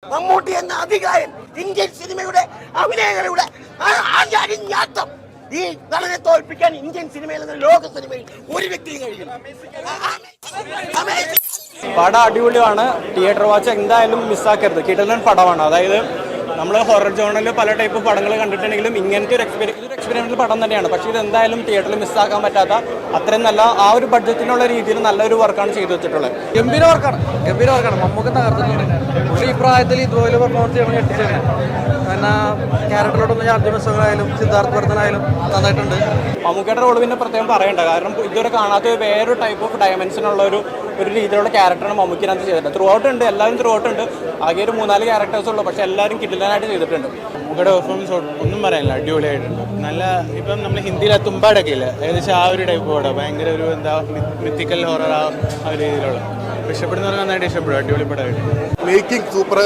മമ്മൂട്ടി എന്ന അധികായൻ ഇന്ത്യൻ സിനിമയുടെ അഭിനയങ്ങളുടെ ഞാത്തം ഈ നടനെ തോൽപ്പിക്കാൻ ഇന്ത്യൻ സിനിമയിൽ നിന്ന് ലോക സിനിമയിൽ ഒരു വ്യക്തിയും കഴിയും. പടം അടിപൊളിയാണ്. തിയേറ്റർ വാച്ച് എന്തായാലും മിസ്സാക്കരുത്. കിടലൻ പടമാണ്. അതായത് നമ്മൾ ഹൊറർ ജോണിൽ പല ടൈപ്പ് പടങ്ങൾ കണ്ടിട്ടുണ്ടെങ്കിലും ഇങ്ങനത്തെ ഒരു എക്സ്പെരിമെന്റൽ പടം തന്നെയാണ്. പക്ഷേ ഇത് എന്തായാലും തിയേറ്ററിൽ മിസ്സാക്കാൻ പറ്റാത്ത അത്രയും നല്ല ആ ഒരു ബഡ്ജറ്റിനുള്ള രീതിയിൽ നല്ലൊരു വർക്കാണ് ചെയ്തു വെച്ചിട്ടുള്ളത്. ഗംഭീര വർക്കാണ്. മമ്മൂക്ക തകർത്തിട്ടുണ്ട്. ഈ പ്രായത്തിൽ ഇതുപോലെ പെർഫോമൻസ് ചെയ്യണമെങ്കിൽ എത്തിച്ചേരാണ്. കാരണം ക്യാരക്ടറോടൊന്നും അർജുൻ അശോകനായാലും സിദ്ധാർത്ഥ് വർദ്ധനായാലും നന്നായിട്ടുണ്ട്. മമ്മൂക്കയുടെ റോള് പിന്നെ പ്രത്യേകം പറയണ്ട. കാരണം ഇതുവരെ കാണാത്ത വേറൊരു ടൈപ്പ് ഓഫ് ഡയമെൻഷനുള്ള ഒരു രീതിയിലുള്ള ക്യാരക്ടറാണ് മമ്മൂക്കിനകത്ത് ചെയ്തിട്ടുണ്ട്. ത്രൂ ഔട്ട് ഉണ്ട്, എല്ലാവരും ത്രൂ ഔട്ട് ഉണ്ട്. ആകെ ഒരു 3-4 ക്യാരക്ടേഴ്സ് ഉള്ളൂ, പക്ഷെ എല്ലാവരും കിടിലനായിട്ട് ചെയ്തിട്ടുണ്ട്. മമ്മൂക്കയുടെ പെർഫോമൻസ് ഒന്നും പറയാനില്ല, അടിപൊളിയായിട്ടുണ്ട്. നല്ല ഇപ്പം നമ്മൾ ഹിന്ദിയിലെ തുമ്പാടൊക്കെ ഇല്ല, ഏകദേശം ആ ഒരു ടൈപ്പ് പടം. ഭയങ്കര ഒരു എന്താ മിത്തിക്കൽ ഹൊറർ ആ ഒരു രീതിയിലുള്ള ഇഷ്ടപ്പെടുന്നവർക്ക് നന്നായിട്ട് ഇഷ്ടപ്പെടും. അടിപൊളി പടമായിട്ട്. Making super.